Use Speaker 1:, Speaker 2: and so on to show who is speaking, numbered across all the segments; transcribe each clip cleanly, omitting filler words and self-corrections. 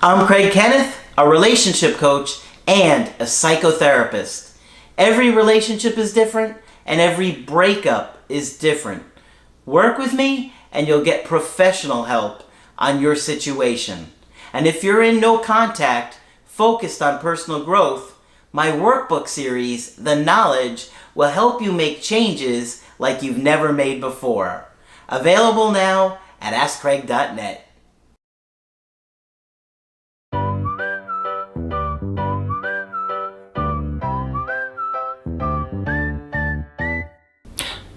Speaker 1: I'm Craig Kenneth, a relationship coach and a psychotherapist. Every relationship is different and every breakup is different. Work with me and you'll get professional help on your situation. And if you're in no contact, focused on personal growth, my workbook series, The Knowledge, will help you make changes like you've never made before. Available now at AskCraig.net.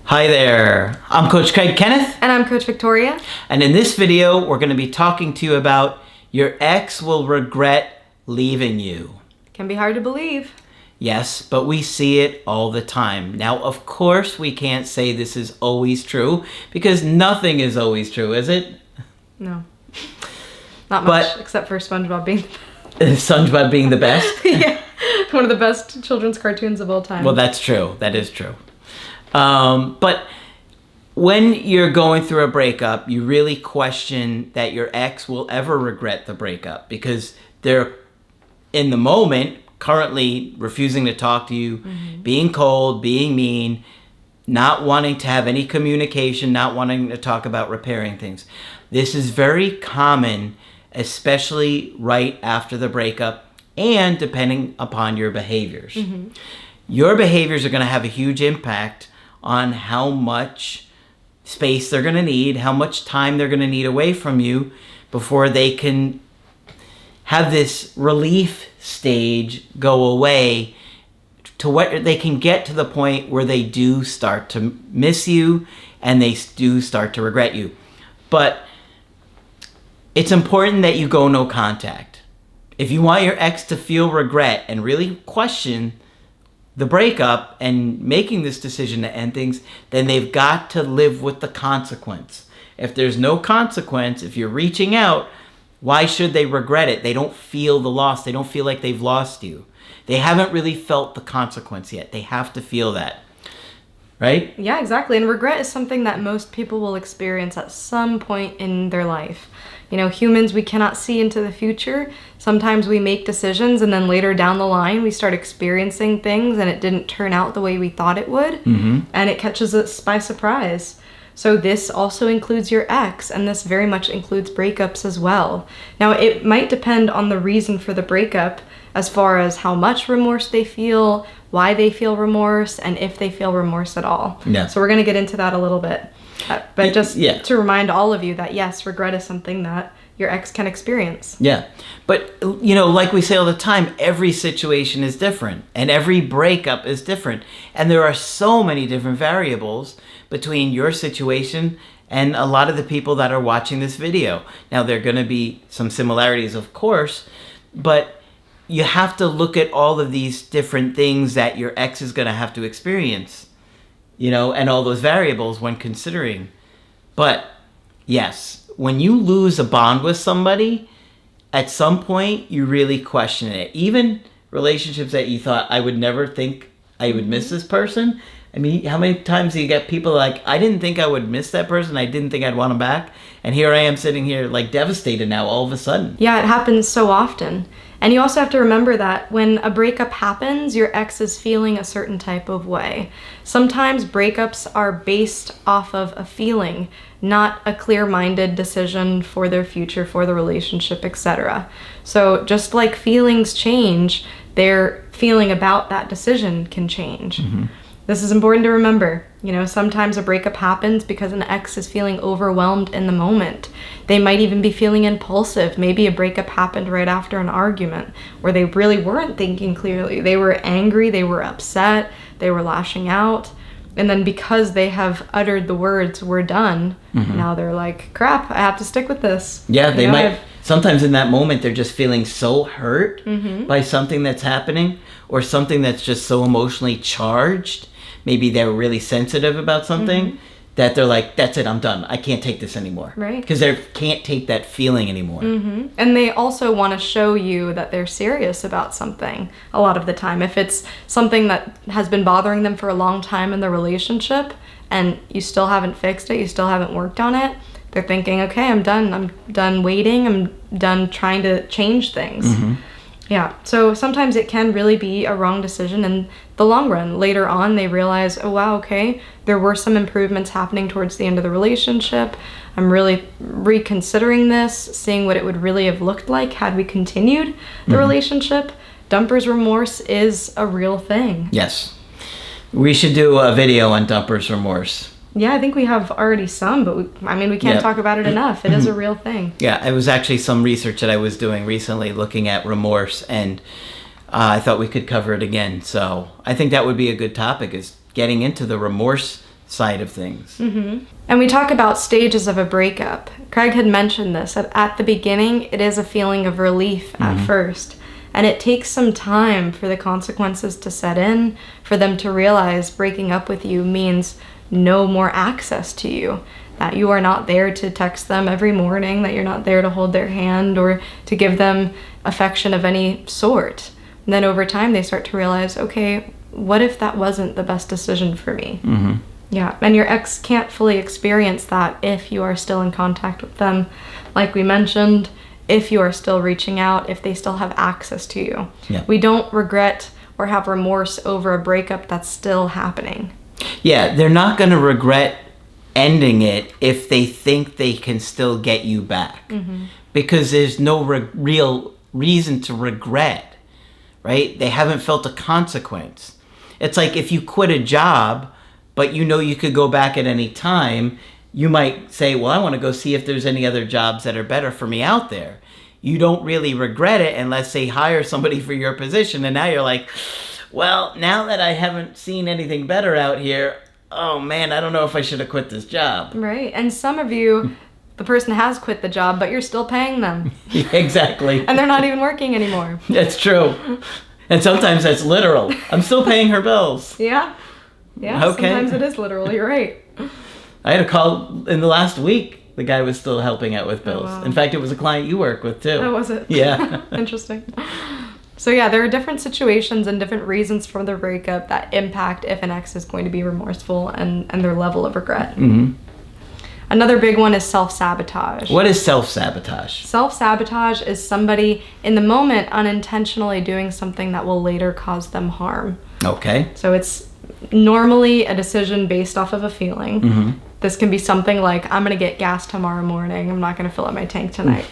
Speaker 1: Hi there, I'm Coach Craig Kenneth.
Speaker 2: And I'm Coach Victoria.
Speaker 1: And in this video, we're going to be talking to you about your ex will regret leaving you.
Speaker 2: Can be hard to believe.
Speaker 1: Yes, but we see it all the time. Now, of course, we can't say this is always true because nothing is always true, is it?
Speaker 2: No. Not much, except for SpongeBob being the best.
Speaker 1: Yeah,
Speaker 2: one of the best children's cartoons of all time.
Speaker 1: Well, that's true. That is true. But when you're going through a breakup, you really question that your ex will ever regret the breakup because they're, in the moment, currently refusing to talk to you, being cold, being mean, not wanting to have any communication, not wanting to talk about repairing things. This is very common, especially right after the breakup and depending upon your behaviors. Your behaviors are going to have a huge impact on how much space they're going to need, how much time they're going to need away from you before they can have this relief stage go away to what they can get to the point where they do start to miss you and they do start to regret you. But it's important that you go no contact. If you want your ex to feel regret and really question the breakup and making this decision to end things, then they've got to live with the consequence. If there's no consequence, if you're reaching out, why should they regret it? They don't feel the loss. They don't feel like they've lost you. They haven't really felt the consequence yet. They have to feel that. Right?
Speaker 2: Yeah, exactly. And regret is something that most people will experience at some point in their life. You know, humans, we cannot see into the future. Sometimes we make decisions and then later down the line we start experiencing things and it didn't turn out the way we thought it would. And it catches us by surprise. So this also includes your ex, and this very much includes breakups as well. Now, it might depend on the reason for the breakup as far as how much remorse they feel, why they feel remorse, and if they feel remorse at all.
Speaker 1: Yeah.
Speaker 2: So we're going to get into that a little bit. But just to remind all of you that, yes, regret is something that your ex can experience.
Speaker 1: Yeah. But, you know, like we say all the time, every situation is different and every breakup is different. And there are so many different variables between your situation and a lot of the people that are watching this video. Now, there are going to be some similarities, of course, but you have to look at all of these different things that your ex is going to have to experience, you know, and all those variables when considering. But yes, when you lose a bond with somebody, at some point you really question it. Even relationships that you thought, I would never think I would miss this person. I mean, how many times do you get people like, I didn't think I would miss that person. I didn't think I'd want them back. And here I am sitting here like devastated now all of a sudden.
Speaker 2: Yeah, it happens so often. And you also have to remember that when a breakup happens, your ex is feeling a certain type of way. Sometimes breakups are based off of a feeling, not a clear-minded decision for their future, for the relationship, etc. So just like feelings change, their feeling about that decision can change. This is important to remember. You know, sometimes a breakup happens because an ex is feeling overwhelmed in the moment. They might even be feeling impulsive. Maybe a breakup happened right after an argument where they really weren't thinking clearly. They were angry, they were upset, they were lashing out. And then because they have uttered the words, we're done, now they're like, crap, I have to stick with this.
Speaker 1: Yeah, they might. Sometimes in that moment, they're just feeling so hurt by something that's happening or something that's just so emotionally charged. Maybe they're really sensitive about something that they're like, that's it, I'm done. I can't take this anymore.
Speaker 2: Right.
Speaker 1: Because they can't take that feeling anymore.
Speaker 2: And they also want to show you that they're serious about something a lot of the time. If it's something that has been bothering them for a long time in the relationship and you still haven't fixed it, you still haven't worked on it, They're thinking, okay, I'm done waiting, I'm done trying to change things. Yeah, so sometimes it can really be a wrong decision in the long run. Later on, they realize, oh wow, okay, there were some improvements happening towards the end of the relationship. I'm really reconsidering this, seeing what it would really have looked like had we continued the relationship. Dumper's remorse is a real thing.
Speaker 1: Yes. We should do a video on dumper's remorse.
Speaker 2: Yeah, I think we have already some, but we can't talk about it enough. It is a real thing.
Speaker 1: Yeah, it was actually some research that I was doing recently looking at remorse, and I thought we could cover it again. So I think that would be a good topic, is getting into the remorse side of things.
Speaker 2: And we talk about stages of a breakup. Craig had mentioned this. At the beginning, it is a feeling of relief at first. And it takes some time for the consequences to set in, for them to realize breaking up with you means no more access to you, that you are not there to text them every morning, that you're not there to hold their hand or to give them affection of any sort. And then over time they start to realize, okay, what if that wasn't the best decision for me? Yeah, and your ex can't fully experience that if you are still in contact with them, like we mentioned, if you are still reaching out, if they still have access to you.
Speaker 1: Yeah.
Speaker 2: We don't regret or have remorse over a breakup that's still happening.
Speaker 1: Yeah, they're not going to regret ending it if they think they can still get you back. Because there's no real reason to regret, right? They haven't felt a consequence. It's like if you quit a job, but you know you could go back at any time, you might say, well, I want to go see if there's any other jobs that are better for me out there. You don't really regret it unless they hire somebody for your position. And now you're like, well, now that I haven't seen anything better out here, oh man, I don't know if I should have quit this job.
Speaker 2: Right. And some of you, the person has quit the job, but you're still paying them.
Speaker 1: Exactly.
Speaker 2: And they're not even working anymore.
Speaker 1: That's true. And sometimes that's literal. I'm still paying her bills.
Speaker 2: Yeah. Yeah.
Speaker 1: Okay.
Speaker 2: Sometimes it is literal. You're right.
Speaker 1: I had a call in the last week. The guy was still helping out with bills.
Speaker 2: Oh, wow.
Speaker 1: In fact, it was a client you work with too.
Speaker 2: Oh, was it?
Speaker 1: Yeah.
Speaker 2: Interesting. So yeah, there are different situations and different reasons for the breakup that impact if an ex is going to be remorseful and their level of regret. Another big one is self-sabotage.
Speaker 1: What is self-sabotage?
Speaker 2: Self-sabotage is somebody in the moment unintentionally doing something that will later cause them harm.
Speaker 1: Okay.
Speaker 2: So it's normally a decision based off of a feeling. This can be something like, I'm going to get gas tomorrow morning. I'm not going to fill up my tank tonight.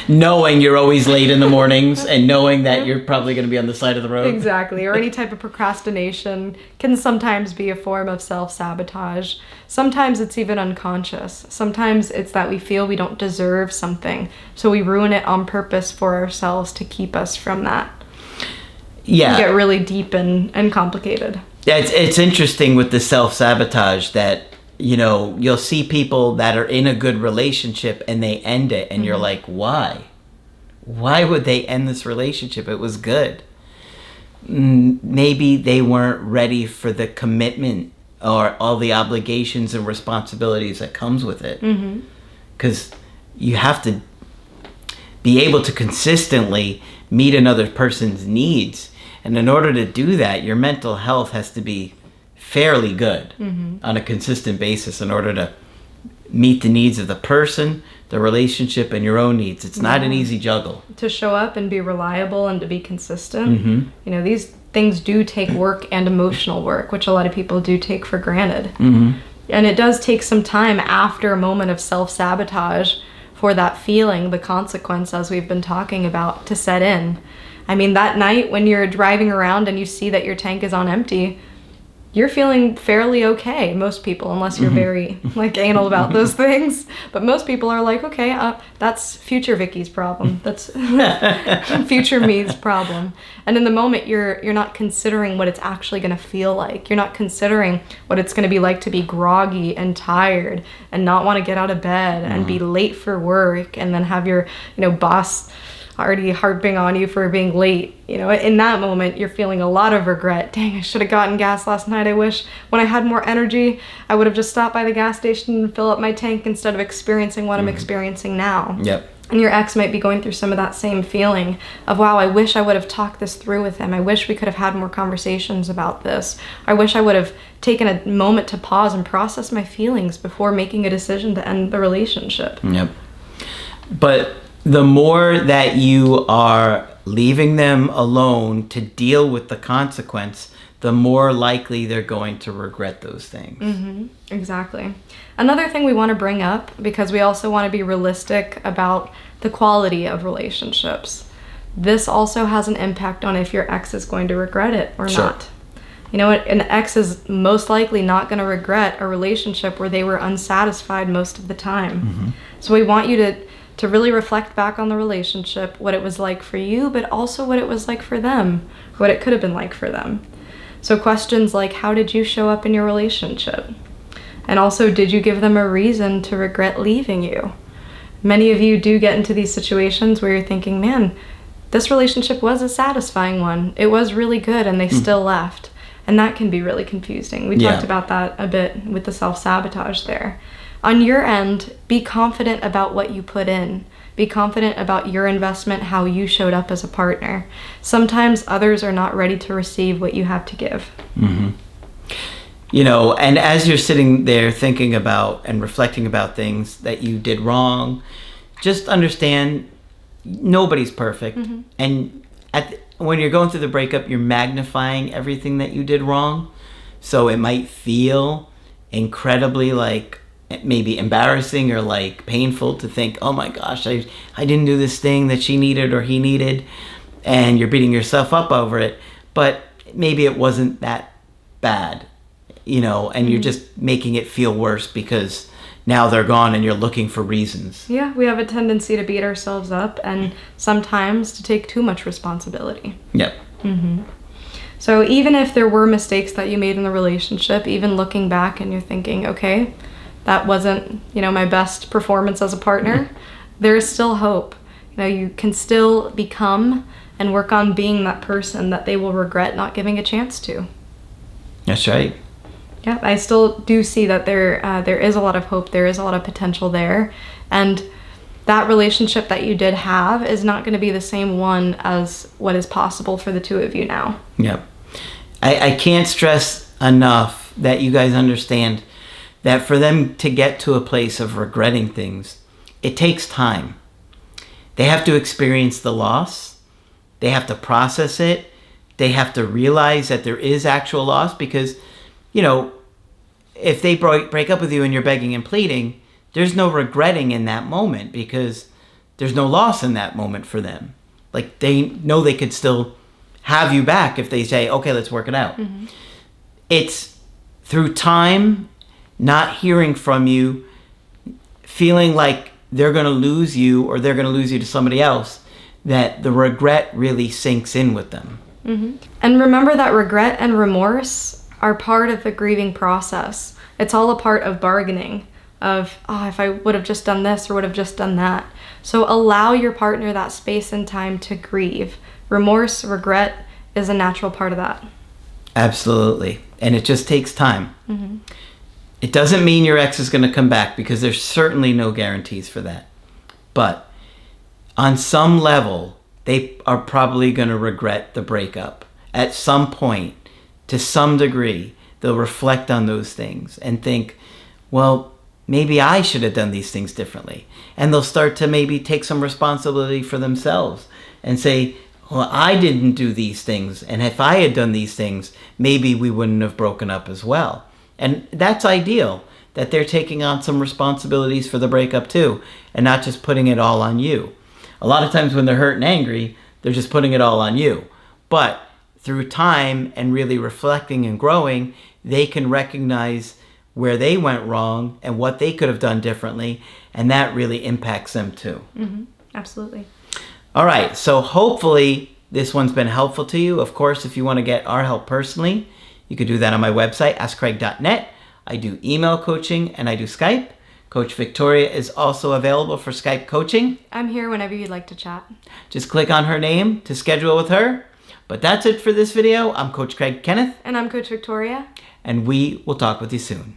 Speaker 1: Knowing you're always late in the mornings and knowing that you're probably going to be on the side of the road.
Speaker 2: Exactly. Or any type of procrastination can sometimes be a form of self-sabotage. Sometimes it's even unconscious. Sometimes it's that we feel we don't deserve something, so we ruin it on purpose for ourselves to keep us from that.
Speaker 1: Yeah.
Speaker 2: It can get really deep and complicated.
Speaker 1: Yeah, it's interesting with the self-sabotage that, you know, you'll see people that are in a good relationship and they end it and you're like, why? Why would they end this relationship? It was good. Maybe they weren't ready for the commitment or all the obligations and responsibilities that comes with it. Because you have to be able to consistently meet another person's needs. And in order to do that, your mental health has to be fairly good on a consistent basis in order to meet the needs of the person, the relationship, and your own needs. It's not an easy juggle.
Speaker 2: To show up and be reliable and to be consistent. You know, these things do take work and emotional work, which a lot of people do take for granted. And it does take some time after a moment of self-sabotage for that feeling, the consequence, as we've been talking about, to set in. I mean, that night when you're driving around and you see that your tank is on empty, you're feeling fairly okay. Most people, unless you're very like anal about those things, but most people are like, okay, that's future Vicky's problem. That's future me's problem. And in the moment, you're not considering what it's actually going to feel like. You're not considering what it's going to be like to be groggy and tired and not want to get out of bed and be late for work and then have your, boss already harping on you for being late. In that moment, you're feeling a lot of regret. Dang, I should have gotten gas last night. I wish when I had more energy, I would have just stopped by the gas station and fill up my tank instead of experiencing what I'm experiencing now.
Speaker 1: Yep.
Speaker 2: And your ex might be going through some of that same feeling of, wow, I wish I would have talked this through with him. I wish we could have had more conversations about this. I wish I would have taken a moment to pause and process my feelings before making a decision to end the relationship.
Speaker 1: Yep. But the more that you are leaving them alone to deal with the consequence, the more likely they're going to regret those things.
Speaker 2: Mm-hmm. Exactly. Another thing we want to bring up, because we also want to be realistic about the quality of relationships, this also has an impact on if your ex is going to regret it or
Speaker 1: Sure.
Speaker 2: not. You know, an ex is most likely not going to regret a relationship where they were unsatisfied most of the time.
Speaker 1: Mm-hmm.
Speaker 2: So we want you to really reflect back on the relationship, what it was like for you, but also what it was like for them, what it could have been like for them. So questions like, how did you show up in your relationship? And also, did you give them a reason to regret leaving you? Many of you do get into these situations where you're thinking, man, this relationship was a satisfying one. It was really good, and they still left. And that can be really confusing. We talked about that a bit with the self-sabotage there. On your end, be confident about what you put in. Be confident about your investment, how you showed up as a partner. Sometimes others are not ready to receive what you have to give.
Speaker 1: Mm-hmm. You know, and as you're sitting there thinking about and reflecting about things that you did wrong, just understand nobody's perfect.
Speaker 2: Mm-hmm.
Speaker 1: And when you're going through the breakup, you're magnifying everything that you did wrong. So it might feel incredibly like maybe embarrassing or like painful to think, oh my gosh, I didn't do this thing that she needed or he needed, and you're beating yourself up over it. But maybe it wasn't that bad, you know, and you're just making it feel worse because now they're gone and you're looking for reasons.
Speaker 2: Yeah, we have a tendency to beat ourselves up and sometimes to take too much responsibility.
Speaker 1: Yep.
Speaker 2: Mm-hmm. So even if there were mistakes that you made in the relationship, even looking back and you're thinking, okay, that wasn't, you know, my best performance as a partner, there is still hope. You know, you can still become and work on being that person that they will regret not giving a chance to.
Speaker 1: That's right.
Speaker 2: Yeah, I still do see that there is a lot of hope, there is a lot of potential there, and that relationship that you did have is not going to be the same one as what is possible for the two of you now.
Speaker 1: Yep. I can't stress enough that you guys understand that for them to get to a place of regretting things, it takes time. They have to experience the loss. They have to process it. They have to realize that there is actual loss because, you know, if they break up with you and you're begging and pleading, there's no regretting in that moment because there's no loss in that moment for them. Like, they know they could still have you back if they say, okay, let's work it out. Mm-hmm. It's through time, not hearing from you, feeling like they're going to lose you or they're going to lose you to somebody else, that the regret really sinks in with them.
Speaker 2: Mm-hmm. And remember that regret and remorse are part of the grieving process. It's all a part of bargaining of, if I would have just done this or would have just done that. So allow your partner that space and time to grieve. Remorse, regret is a natural part of that.
Speaker 1: Absolutely. And it just takes time. Mm-hmm. It doesn't mean your ex is going to come back because there's certainly no guarantees for that. But on some level, they are probably going to regret the breakup. At some point, to some degree, they'll reflect on those things and think, well, maybe I should have done these things differently. And they'll start to maybe take some responsibility for themselves and say, well, I didn't do these things. And if I had done these things, maybe we wouldn't have broken up as well. And that's ideal, that they're taking on some responsibilities for the breakup too, and not just putting it all on you. A lot of times when they're hurt and angry, they're just putting it all on you. But through time and really reflecting and growing, they can recognize where they went wrong and what they could have done differently, and that really impacts them too.
Speaker 2: Mm-hmm. Absolutely.
Speaker 1: All right, so hopefully this one's been helpful to you. Of course, if you want to get our help personally, you could do that on my website, askcraig.net. I do email coaching and I do Skype. Coach Victoria is also available for Skype coaching.
Speaker 2: I'm here whenever you'd like to chat.
Speaker 1: Just click on her name to schedule with her. But that's it for this video. I'm Coach Craig Kenneth.
Speaker 2: And I'm Coach Victoria.
Speaker 1: And we will talk with you soon.